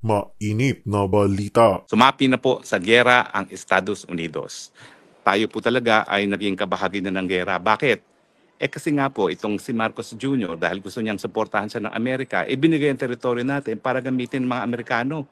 Mainit na balita. Sumapi na po sa giyera ang Estados Unidos. Tayo po talaga ay naging kabahagi na ng giyera. Bakit? Kasi nga po, itong si Marcos Jr., dahil gusto niyang suportahan siya ng Amerika, binigay ang teritoryo natin para gamitin ng mga Amerikano.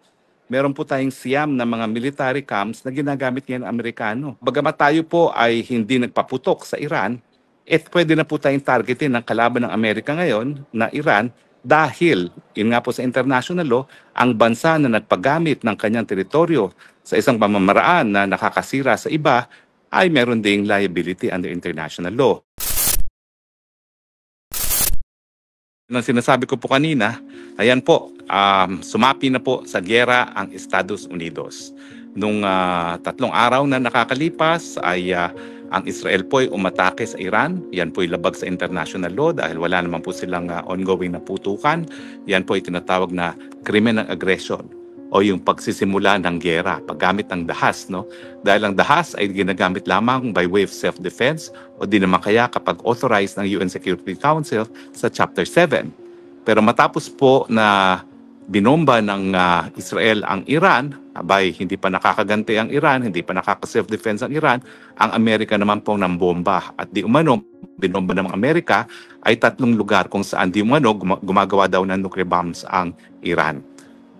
Meron po tayong siyam na mga military camps na ginagamit ngayon ng Amerikano. Bagamat tayo po ay hindi nagpaputok sa Iran, pwede na po tayong targetin ng kalaban ng Amerika ngayon na Iran dahil, yun nga po sa international law, ang bansa na nagpagamit ng kanyang teritoryo sa isang pamamaraan na nakakasira sa iba ay meron ding liability under international law. Nang sinasabi ko po kanina, ayan po, sumapi na po sa giyera ang Estados Unidos. Nung 3 araw na nakakalipas ay ang Israel po ay umatake sa Iran. Yan po ay labag sa international law dahil wala naman po silang ongoing na putukan. Yan po ay tinatawag na krimen ng aggression o yung pagsisimula ng giyera, paggamit ng dahas. No? Dahil ang dahas ay ginagamit lamang by way of self-defense o di naman kaya kapag authorized ng UN Security Council sa Chapter 7. Pero matapos po na binomba ng Israel ang Iran, abay, hindi pa nakakaganti ang Iran, hindi pa nakaka-self-defense ang Iran, ang Amerika naman po ng bomba. At di umano, binomba ng Amerika ay 3 lugar kung saan di umano gumagawa daw ng nuclear bombs ang Iran.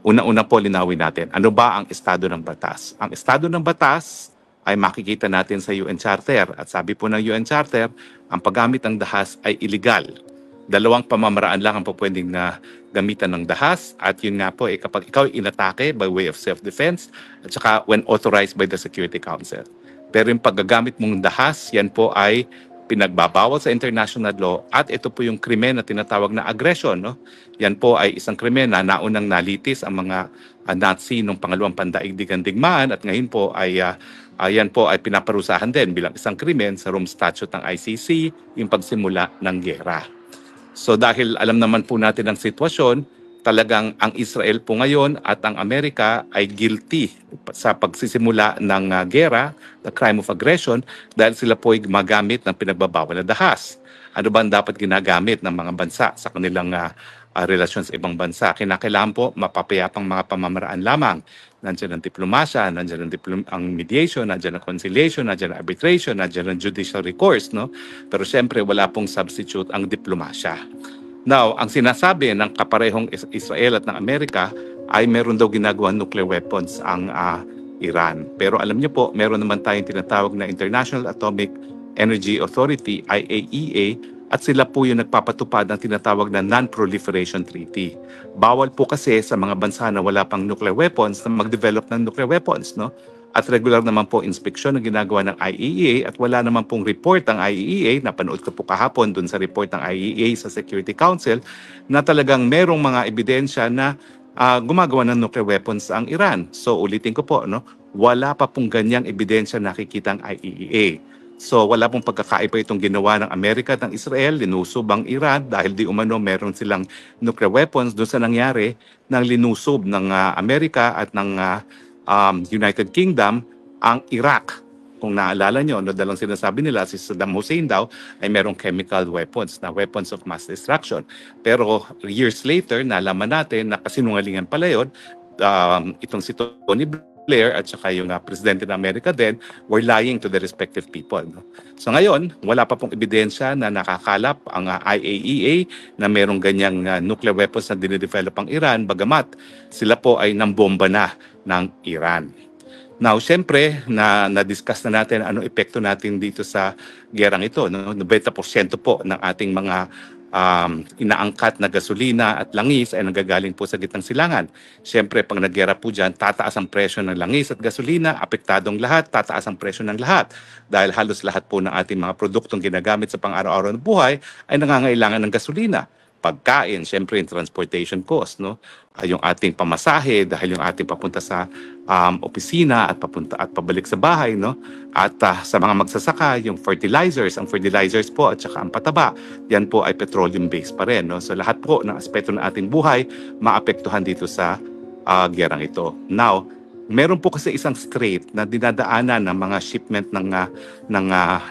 Una-una po linawin natin, ano ba ang estado ng batas? Ang estado ng batas ay makikita natin sa UN Charter. At sabi po ng UN Charter, ang paggamit ng dahas ay illegal. 2 pamamaraan lang ang pwedeng na gamitan ng dahas at yun nga po kapag ikaw inatake by way of self-defense at saka when authorized by the Security Council. Pero yung paggagamit mong dahas, yan po ay pinagbabawal sa international law at ito po yung krimen na tinatawag na aggression. No? Yan po ay isang krimen na naunang nalitis ang mga Nazi nung pangalawang pandaigdigang digmaan at ngayon po ay yan po ay pinaparusahan din bilang isang krimen sa Rome Statute ng ICC, yung pagsimula ng giyera. So dahil alam naman po natin ang sitwasyon, talagang ang Israel po ngayon at ang Amerika ay guilty sa pagsisimula ng giyera, the crime of aggression, dahil sila po ay gumagamit ng pinagbabawal na dahas. Ano ba ang dapat ginagamit ng mga bansa sa kanilang relasyon sa ibang bansa? Kinakailangan po mapapayapang mga pamamaraan lamang. Nandiyan ang diplomasya, nandiyan ang mediation, nandiyan ang conciliation, nandiyan ang arbitration, nandiyan ang judicial recourse. No? Pero siyempre wala pong substitute ang diplomasya. Now, ang sinasabi ng kaparehong Israel at ng Amerika ay meron daw ginagawang nuclear weapons ang Iran. Pero alam niyo po, meron naman tayong tinatawag na International Atomic Energy Authority, IAEA, at sila po yung nagpapatupad ng tinatawag na Non-Proliferation Treaty. Bawal po kasi sa mga bansa na wala pang nuclear weapons na mag-develop ng nuclear weapons, no? At regular naman po inspeksyon na ginagawa ng IAEA at wala naman pong report ang IAEA, napanood ko po kahapon dun sa report ng IAEA sa Security Council, na talagang merong mga ebidensya na gumagawa ng nuclear weapons ang Iran. So ulitin ko po, no? Wala pa pong ganyang ebidensya nakikita ang IAEA. So wala pong pagkakaiba itong ginawa ng Amerika at ng Israel, linusob ang Iran dahil di umano meron silang nuclear weapons doon sa nangyari ng linusob ng Amerika at ng United Kingdom ang Iraq. Kung naalala nyo, dalang sinasabi nila si Saddam Hussein daw ay merong chemical weapons na weapons of mass destruction. Pero years later, nalaman natin na kasinungalingan pala yun, itong si Tony Blair at saka yung presidente ng Amerika din were lying to the respective people. No? So ngayon, wala pa pong ebidensya na nakakalap ang IAEA na merong ganyang nuclear weapons na dinidevelop ang Iran, bagamat sila po ay nambomba na ng Iran. Now, siyempre, na-discuss na natin anong epekto natin dito sa gerang ito. No? 90% po ng ating mga inaangkat na gasolina at langis ay nanggagaling po sa gitnang silangan. Siyempre, pag nagyera po dyan, tataas ang presyo ng langis at gasolina, apektadong lahat, tataas ang presyo ng lahat. Dahil halos lahat po ng ating mga produktong ginagamit sa pang-araw-araw ng buhay ay nangangailangan ng gasolina. Pagkain, siyempre yung transportation cost, no? Yung ating pamasahe dahil yung ating papunta sa opisina at papunta at pabalik sa bahay, no? At sa mga magsasaka, yung fertilizers, ang fertilizers po at saka ang pataba, yan po ay petroleum based pa rin, no? So lahat po ng aspeto ng ating buhay maapektuhan dito sa gerang ito. Now, meron po kasi isang strait na dinadaanan ng mga shipment ng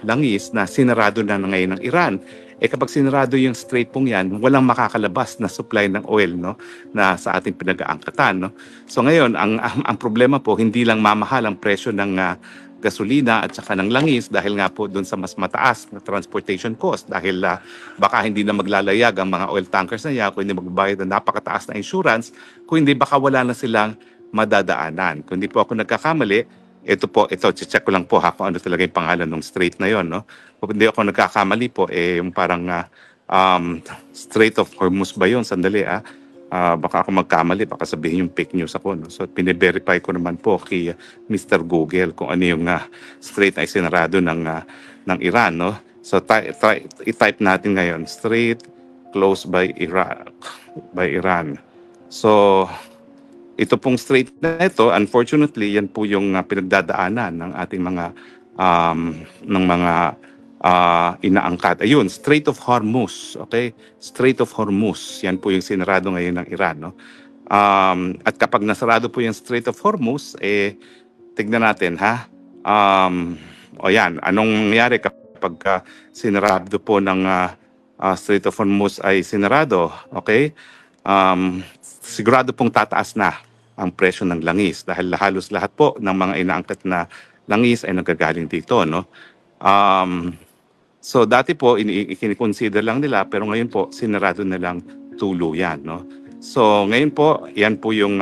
langis na sinarado na ngayon ng Iran. kapag sinarado yung strait pong yan, walang makakalabas na supply ng oil, no, na sa ating pinag-aangkatan, no. So ngayon, ang problema po, hindi lang mamahal ang presyo ng gasolina at saka ng langis dahil nga po doon sa mas mataas na transportation cost dahil baka hindi na maglalayag ang mga oil tankers na yan, kung hindi magbabayad ng napakataas na insurance, kung hindi baka wala na silang madadaanan. Kung hindi po ako nagkakamali, check ko lang po kung ano talaga yung pangalan ng strait na yon, no? Kung hindi ako nagkakamali po, yung parang Strait of Hormuz ba yun? Sandali, baka ako magkamali, baka sabihin yung fake news ako, no? So, pine-verify ko naman po kay Mr. Google kung ano yung strait na isinarado ng Iran, no? So, i-type natin ngayon, strait closed by Iran. So, ito pong strait na ito, unfortunately, yan po yung pinagdadaanan ng ating mga inaangkat. Ayun, Strait of Hormuz, okay? Strait of Hormuz, yan po yung sinarado ngayon ng Iran, no? At kapag nasarado po yung Strait of Hormuz, tignan natin, ha? Yan, anong nangyari kapag sinarado po ng Strait of Hormuz ay sinarado, okay? Sigurado pong tataas na ang presyo ng langis dahil halos lahat po ng mga inaangkat na langis ay nagagaling dito, no? So dati po i-consider lang nila pero ngayon po sinarado na lang tuluyan, no? So ngayon po, yan po yung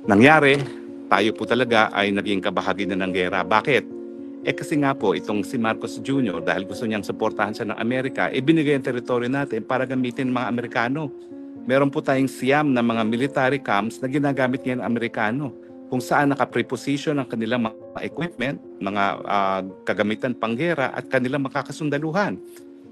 nangyari. Tayo po talaga ay naging kabahagi na ng gera. Bakit? Kasi nga po itong si Marcos Jr. dahil gusto niyang suportahan siya ng Amerika, binigay ang teritoryo natin para gamitin ng mga Amerikano. Meron po tayong siyam na mga military camps na ginagamit ngayon ng Amerikano kung saan naka-preposition ang kanilang mga equipment, mga kagamitan panggera at kanilang makakasundaluhan.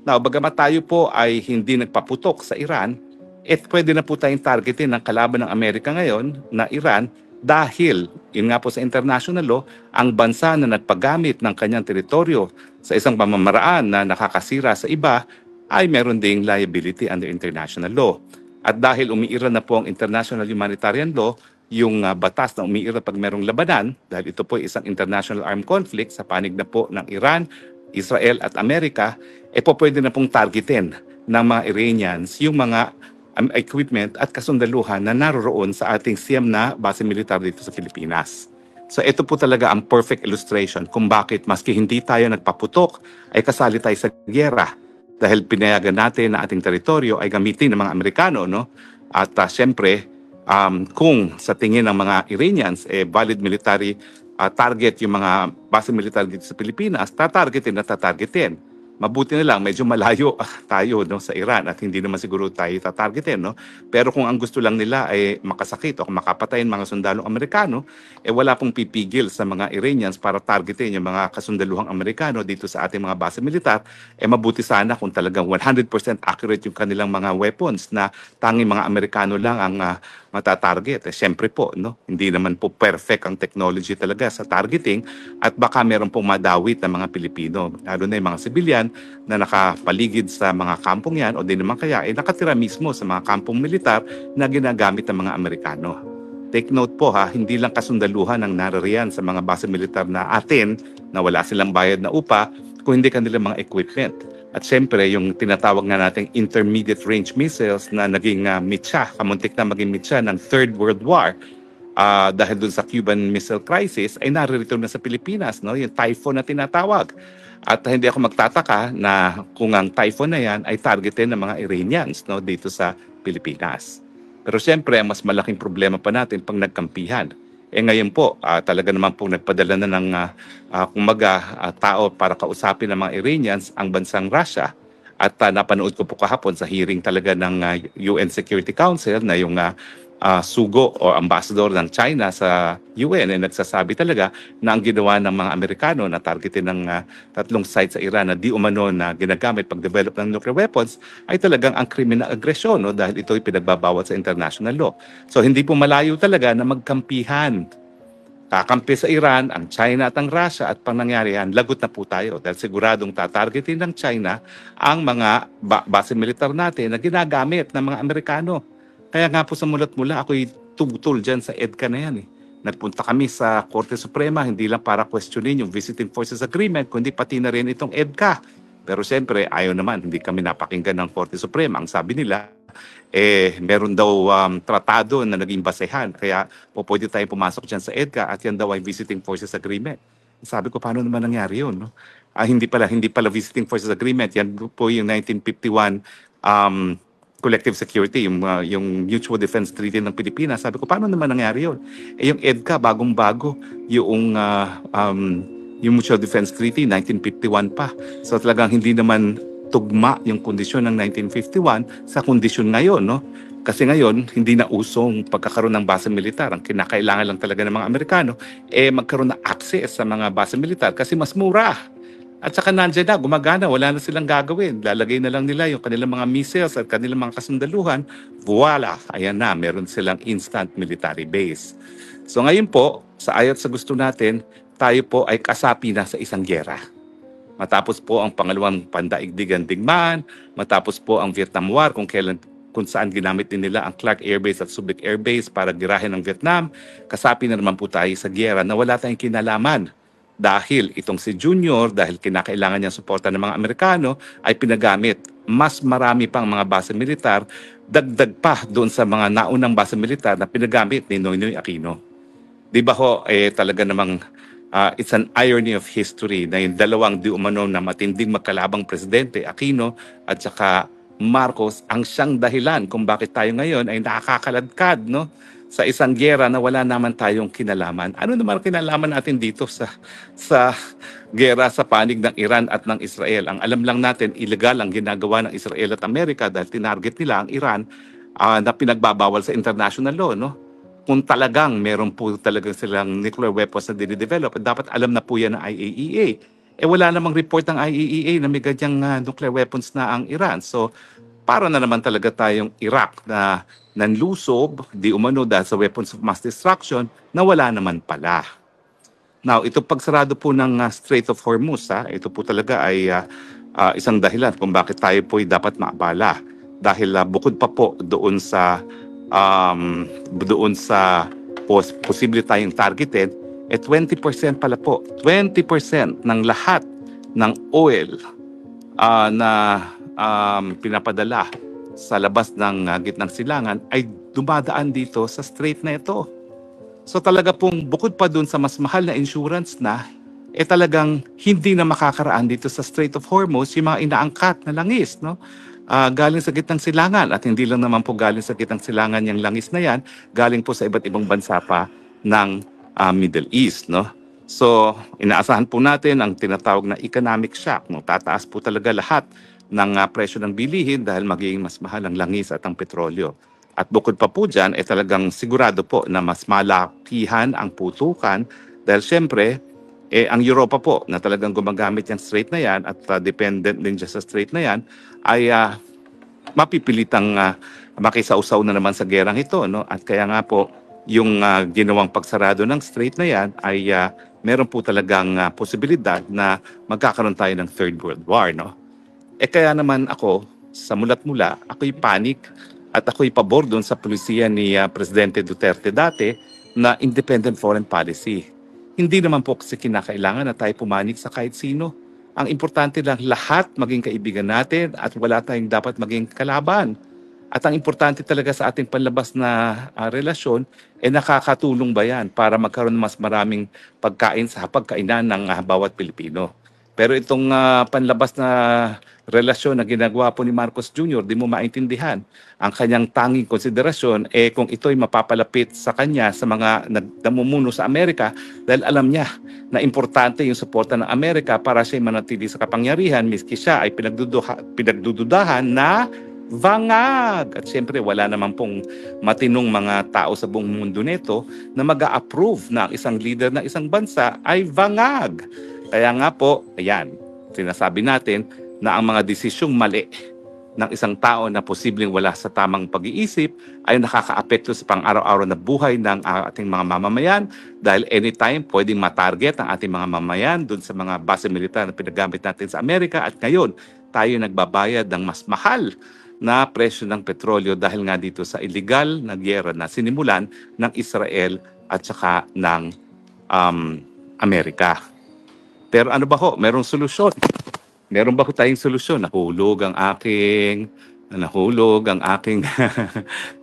Now, bagamat tayo po ay hindi nagpaputok sa Iran, pwede na po tayong targetin ng kalaban ng Amerika ngayon na Iran dahil, yun nga po sa international law, ang bansa na nagpagamit ng kanyang teritoryo sa isang pamamaraan na nakakasira sa iba ay meron ding liability under international law. At dahil umiira na po ang international humanitarian law, yung batas na umiira pag merong labanan, dahil ito po ay isang international armed conflict sa panig na po ng Iran, Israel at Amerika, po pwede na pong targetin ng mga Iranians yung mga equipment at kasundaluhan na naroroon sa ating siyam na base militar dito sa Pilipinas. So ito po talaga ang perfect illustration kung bakit maski hindi tayo nagpaputok ay kasali tayo sa giyera. Dahil pinayagan natin na ating teritoryo ay gamitin ng mga Amerikano, no? At siyempre, kung sa tingin ng mga Iranians, valid military target yung mga base military dito sa Pilipinas, tatargetin. Mabuti na lang, medyo malayo tayo, no, sa Iran at hindi naman siguro tayo tatargetin, no? Pero kung ang gusto lang nila ay makasakit o makapatayin mga sundalong Amerikano, wala pong pipigil sa mga Iranians para targetin yung mga kasundaluhang Amerikano dito sa ating mga base militar. Mabuti sana kung talagang 100% accurate yung kanilang mga weapons na tanging mga Amerikano lang ang matatarget. Siyempre po, no, hindi naman po perfect ang technology talaga sa targeting at baka meron pong madawit na mga Pilipino, lalo na yung mga sibilyan na nakapaligid sa mga kampong yan o di naman kaya nakatira mismo sa mga kampong militar na ginagamit ng mga Amerikano. Take note po, hindi lang kasundaluhan ang naririyan sa mga base militar na atin na wala silang bayad na upa, kung hindi kanilang mga equipment. At siyempre, yung tinatawag na nating intermediate range missiles na naging mitsa, kamuntik na maging mitsa ng Third World War dahil dun sa Cuban Missile Crisis ay naririto na sa Pilipinas, no? Yung Typhoon na tinatawag. At hindi ako magtataka na kung ang Typhoon na yan ay targetin ng mga Iranians, no, dito sa Pilipinas. Pero siyempre, mas malaking problema pa natin pag nagkampihan. Ngayon po, talaga naman po nagpadala na ng tao para kausapin ng mga Iranians ang bansang Russia. At napanood ko po kahapon sa hearing talaga ng UN Security Council na yung sugo o ambassador ng China sa UN ay nagsasabi talaga na ang ginawa ng mga Amerikano na targetin ng 3 sites sa Iran na di umano na ginagamit pag-develop ng nuclear weapons ay talagang ang criminal aggression, no? Dahil ito ay pinagbabawal sa international law. So hindi po malayo talaga na magkampihan. Kakampi sa Iran, ang China at ang Russia at pang nangyari yan, lagot na po tayo dahil siguradong tatargetin ng China ang mga base militar natin na ginagamit ng mga Amerikano. Kaya nga po sa mulat-mula, ako'y tugtol dyan sa EDCA na yan. Nagpunta kami sa Korte Suprema, hindi lang para questionin yung Visiting Forces Agreement, kundi pati na rin itong EDCA. Pero siyempre, ayaw naman, hindi kami napakinggan ng Korte Suprema. Ang sabi nila, meron daw tratado na naging basehan. Kaya pwede tayong pumasok dyan sa EDCA at yan daw ay Visiting Forces Agreement. Sabi ko, paano naman nangyari yun? No? Hindi pala Visiting Forces Agreement. Yan po yung 1951 collective security, yung Mutual Defense Treaty ng Pilipinas. Sabi ko, paano naman nangyari yun? Yung EDCA, bagong-bago, yung Mutual Defense Treaty, 1951 pa. So talagang hindi naman tugma yung kondisyon ng 1951 sa kondisyon ngayon, no? Kasi ngayon, hindi na usong pagkakaroon ng base militar. Ang kinakailangan lang talaga ng mga Amerikano, magkaroon ng access sa mga base militar kasi mas mura. At saka nandiyan na, gumagana, wala na silang gagawin. Lalagay na lang nila yung kanilang mga missiles at kanilang mga kasundaluhan. Voila, ayan na, meron silang instant military base. So ngayon po, sa ayat sa gusto natin, tayo po ay kasapi na sa isang gyera. Matapos po ang pangalawang pandaigdigan digmaan, matapos po ang Vietnam War kung saan ginamit din nila ang Clark Air Base at Subic Air Base para girahin ng Vietnam, kasapi na naman po tayo sa gyera na wala tayong kinalaman. Dahil itong si Junior, dahil kinakailangan niya suporta ng mga Amerikano, ay pinagamit mas marami pang mga base militar, dagdag pa doon sa mga naunang base militar na pinagamit ni Noynoy Aquino. Di ba ho, talaga namang it's an irony of history na yung dalawang di umano na matinding magkalabang presidente, Aquino at saka Marcos, ang siyang dahilan kung bakit tayo ngayon ay nakakaladkad, no? Sa isang giyera na wala naman tayong kinalaman. Ano naman kinalaman natin dito sa giyera sa panig ng Iran at ng Israel? Ang alam lang natin, illegal ang ginagawa ng Israel at Amerika dahil tinarget nila ang Iran na pinagbabawal sa international law, no? Kung talagang meron po talagang silang nuclear weapons na dinidevelop, dapat alam na po yan ng IAEA. Wala namang report ng IAEA na may ganyang nuclear weapons na ang Iran. So, para na naman talaga tayong Iraq na nanlusob, di umano dahil sa weapons of mass destruction, na wala naman pala. Now, ito pagsarado po ng Strait of Hormuz, ito po talaga ay isang dahilan kung bakit tayo po ay dapat maabala. Dahil bukod pa po doon sa posible tayong targeted, 20% pala po, 20% ng lahat ng oil na pinapadala sa labas ng gitnang silangan ay dumadaan dito sa strait na ito. So talaga pong bukod pa dun sa mas mahal na insurance na, talagang hindi na makakaraan dito sa Strait of Hormuz yung mga inaangkat na langis, no? Galing sa gitnang silangan at hindi lang naman po galing sa gitnang silangan yung langis na yan, galing po sa iba't ibang bansa pa ng Middle East, no? So, inaasahan po natin ang tinatawag na economic shock, no? Tataas po talaga lahat ng presyo ng bilihin dahil magiging mas mahal ang langis at ang petrolyo. At bukod pa po dyan, talagang sigurado po na mas malakihan ang putukan dahil syempre, ang Europa po na talagang gumagamit yung strait na yan at dependent din dyan sa strait na yan, ay mapipilitang makisausaw na naman sa gerang ito, no? At kaya nga po, yung ginawang pagsarado ng strait na yan ay meron po talagang posibilidad na magkakaroon tayo ng Third World War, no? Kaya naman ako, sa mulat mula, ako'y panic at ako'y pabor doon sa polisiya ni Presidente Duterte dati na independent foreign policy. Hindi naman po kasi kinakailangan na tayo pumanik sa kahit sino. Ang importante lang lahat maging kaibigan natin at wala tayong dapat maging kalaban. At ang importante talaga sa ating panlabas na relasyon, nakakatulong ba yan para magkaroon mas maraming pagkain sa hapagkainan ng bawat Pilipino. Pero itong panlabas na relasyon na ginagawa po ni Marcos Jr., di mo maintindihan. Ang kanyang tanging konsiderasyon, kung ito'y mapapalapit sa kanya sa mga namumuno sa Amerika, dahil alam niya na importante yung suporta ng Amerika para siya'y manatili sa kapangyarihan, miski siya ay pinagdududahan na vangag. At siyempre, wala naman pong matinong mga tao sa buong mundo nito na mag-a-approve na ang isang leader ng isang bansa ay vangag. Kaya nga po, ayan, sinasabi natin na ang mga desisyong mali ng isang tao na posibleng wala sa tamang pag-iisip ay nakakaapekto sa pang-araw-araw na buhay ng ating mga mamamayan dahil anytime pwedeng matarget ang ating mga mamamayan doon sa mga base militar na pinagamit natin sa Amerika at ngayon tayo nagbabayad ng mas mahal na presyo ng petrolyo dahil nga dito sa illegal na giyera na sinimulan ng Israel at saka ng Amerika. Pero ano ba ho? Merong solusyon. Meron ba ho tayong solusyon? Nahulog ang aking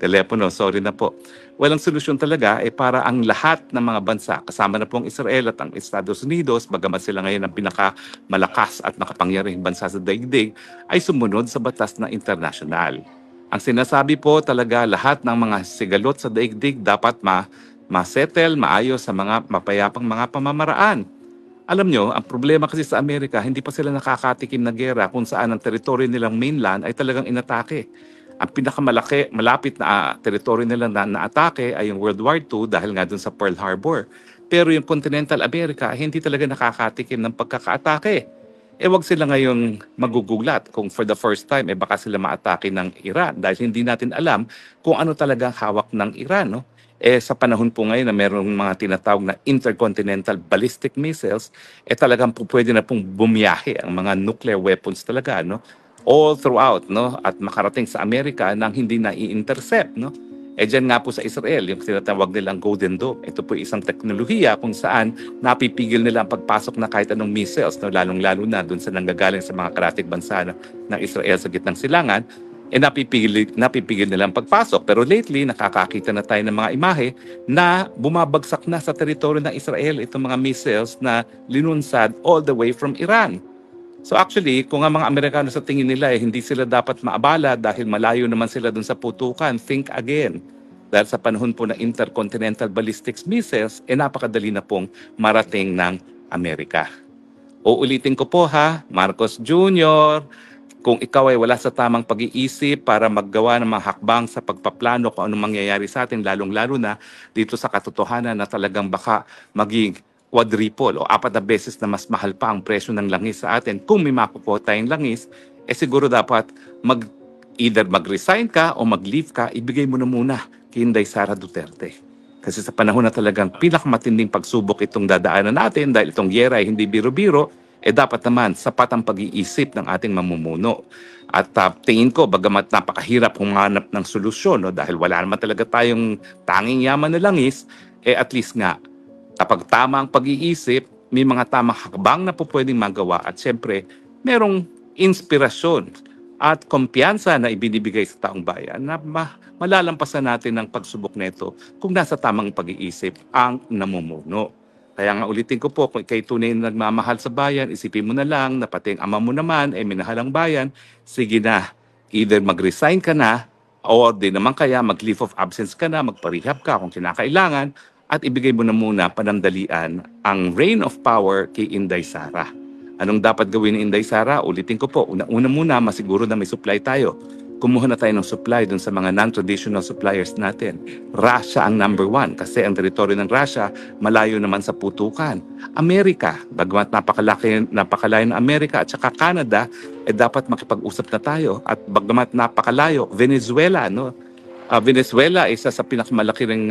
telepono. Sorry na po. Walang solusyon talaga para ang lahat ng mga bansa, kasama na po ang Israel at ang Estados Unidos, bagamat sila ngayon ang pinakamalakas at makapangyarihang bansa sa daigdig, ay sumunod sa batas na internasyonal. Ang sinasabi po talaga, lahat ng mga sigalot sa daigdig dapat ma-settle, maayos sa mga mapayapang mga pamamaraan. Alam nyo, ang problema kasi sa Amerika, hindi pa sila nakakatikim na gera kung saan ang teritoryo nilang mainland ay talagang inatake. Ang malapit na teritoryo nila na naatake ay yung World War II dahil nga dun sa Pearl Harbor. Pero yung continental America, hindi talaga nakakatikim ng pagkakaatake. Wag sila ngayong magugulat kung for the first time, baka sila maatake ng Iran dahil hindi natin alam kung ano talaga hawak ng Iran, no? Sa panahon po ngayon na merong mga tinatawag na intercontinental ballistic missiles, talagang po pwede na pong bumiyahe ang mga nuclear weapons talaga, no? All throughout, no? At makarating sa Amerika nang hindi na i-intercept, no? Dyan nga po sa Israel, yung tinatawag nilang Golden Dome. Ito po isang teknolohiya kung saan napipigil nila ang pagpasok na kahit anong missiles, no? Lalong-lalo na dun sa nanggagaling sa mga karatig bansa ng Israel sa gitnang silangan, napipigil nilang pagpasok. Pero lately, nakakakita na tayo ng mga imahe na bumabagsak na sa teritoryo ng Israel itong mga missiles na linunsad all the way from Iran. So actually, kung ang mga Amerikano sa tingin nila hindi sila dapat maabala dahil malayo naman sila dun sa putukan, think again. Dahil sa panahon po ng intercontinental ballistic missiles, napakadali na pong marating ng Amerika. Uulitin ko po Marcos Jr., kung ikaw ay wala sa tamang pag-iisip para maggawa ng mga hakbang sa pagpaplano kung anong mangyayari sa atin, lalong-lalo na dito sa katotohanan na talagang baka maging quadruple o 4 na beses na mas mahal pa ang presyo ng langis sa atin. Kung may makukuha tayong langis, siguro dapat either mag-resign ka o mag-leave ka, ibigay mo na muna kay Inday Sara Duterte. Kasi sa panahon na talagang pinakamatinding pagsubok itong dadaanan natin dahil itong giyera ay hindi biro-biro, dapat naman sapat ang pag-iisip ng ating mamumuno. At tingin ko, bagamat napakahirap humanap ng solusyon, no, dahil wala naman talaga tayong tanging yaman na langis, at least nga, kapag tama ang pag-iisip, may mga tamang hakbang na po pwedeng magawa at siyempre, merong inspirasyon at kumpiyansa na ibinibigay sa taong bayan na malalampasan natin ang pagsubok nito kung nasa tamang pag-iisip ang namumuno. Kaya nga ulitin ko po, kung ikay tunay na nagmamahal sa bayan, isipin mo na lang na pati ang ama mo naman minahal ang bayan, sige na, either mag-resign ka na o di naman kaya mag-leave of absence ka na, magparehab ka kung kinakailangan at ibigay mo na muna panandalian ang reign of power kay Inday Sara. Anong dapat gawin ni Inday Sara? Ulitin ko po, una muna masiguro na may supply tayo. Kumuha na tayo ng supply dun sa mga non-traditional suppliers natin. Russia ang number 1 kasi ang teritoryo ng Russia malayo naman sa putukan. Amerika, bagamat napakalayo ng Amerika at saka Canada, dapat makipag-usap na tayo. At bagamat napakalayo, Venezuela, no? Venezuela isa sa pinakamalaki ng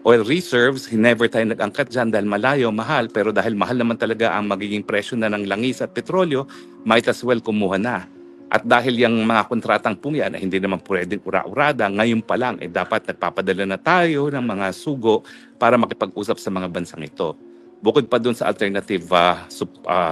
oil reserves. Never tayo nag-angkat dyan dahil malayo, mahal. Pero dahil mahal naman talaga ang magiging presyo na ng langis at petrolyo, might as well kumuha na. At dahil yung mga kontratang po yan hindi naman pwedeng ura-urada, ngayon pa lang dapat nagpapadala na tayo ng mga sugo para makipag-usap sa mga bansang ito. Bukod pa dun sa alternative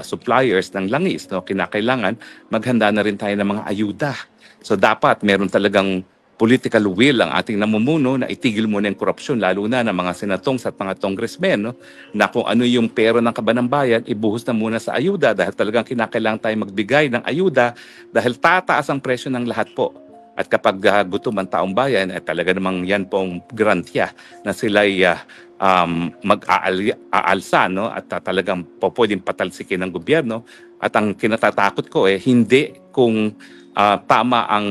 suppliers ng langis, no, kinakailangan maghanda na rin tayo ng mga ayuda. So dapat meron talagang political will ang ating namumuno na itigil muna yung korupsyon, lalo na ng mga senatongs at mga congressmen, no? Na kung ano yung pera ng kaban ng bayan, ibuhos na muna sa ayuda dahil talagang kinakailangan tayo magbigay ng ayuda dahil tataas ang presyo ng lahat po. At kapag gutom ang taong bayan, talaga namang yan pong garantya na sila'y mag-aalsa, no? At talagang pwedeng patalsikin ng gobyerno. At ang kinatatakot ko hindi kung tama ang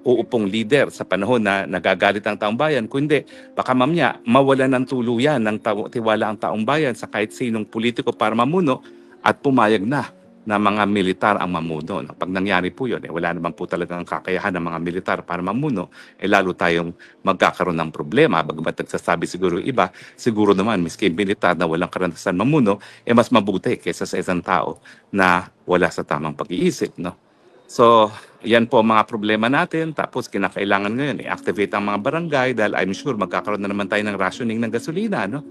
uupong leader sa panahon na nagagalit ang taong bayan, kundi baka mamaya mawalan ng tuluyan ng tiwala ang taong bayan sa kahit sinong politiko para mamuno at pumayag na mga militar ang mamuno. Pag nangyari po yun, wala naman po talagang kakayahan ng mga militar para mamuno, lalo tayong magkakaroon ng problema. Bagamat nagsasabi siguro iba, siguro naman miski militar na walang karanasan mamuno, mas mabuti kaysa sa isang tao na wala sa tamang pag-iisip, no? So, yan po ang mga problema natin. Tapos, kinakailangan ngayon i-activate ang mga barangay dahil I'm sure magkakaroon na naman tayo ng rationing ng gasolina, no?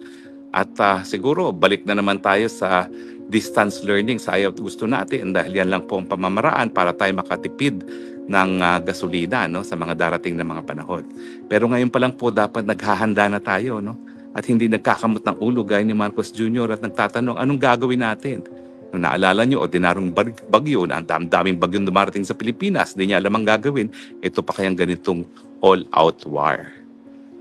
At siguro balik na naman tayo sa distance learning sa ayaw at gusto natin dahil yan lang po ang pamamaraan para tayo makatipid ng gasolina, no, sa mga darating na mga panahon. Pero ngayon pa lang po dapat naghahanda na tayo, no? At hindi nagkakamot ng ulo gaya ni Marcos Jr. at nagtatanong anong gagawin natin. Nung naalala nyo, ordinaryong bagyo na ang daming bagyong dumarating sa Pilipinas, hindi niya alam ang gagawin, ito pa kayang ganitong all-out war.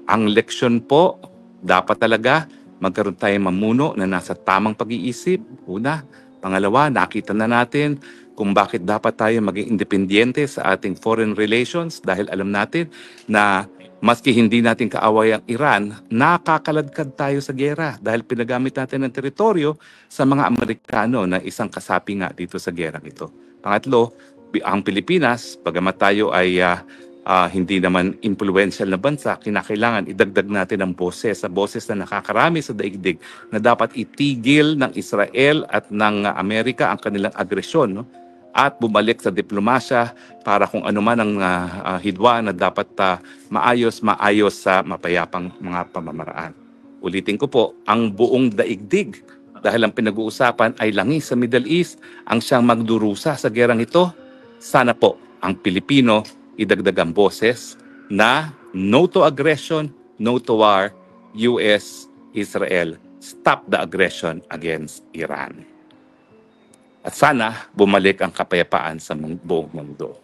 Ang leksyon po, dapat talaga magkaroon tayong mamuno na nasa tamang pag-iisip. Una. Pangalawa, nakita na natin kung bakit dapat tayo maging independyente sa ating foreign relations dahil alam natin na maski hindi natin kaaway ang Iran, nakakaladkad tayo sa giyera dahil pinagamit natin ng teritoryo sa mga Amerikano na isang kasapi nga dito sa giyerang ito. Pangatlo, ang Pilipinas, bagamat tayo ay hindi naman influential na bansa, kinakailangan idagdag natin ang boses na nakakarami sa daigdig na dapat itigil ng Israel at ng Amerika ang kanilang agresyon, no? At bumalik sa diplomasya para kung ano man ang hidwa na dapat maayos sa mapayapang mga pamamaraan. Ulitin ko po, ang buong daigdig dahil ang pinag-uusapan ay langis sa Middle East ang siyang magdurusa sa gerang ito. Sana po ang Pilipino idagdag ang boses na no to aggression, no to war, US, Israel, stop the aggression against Iran. At sana bumalik ang kapayapaan sa buong mundo.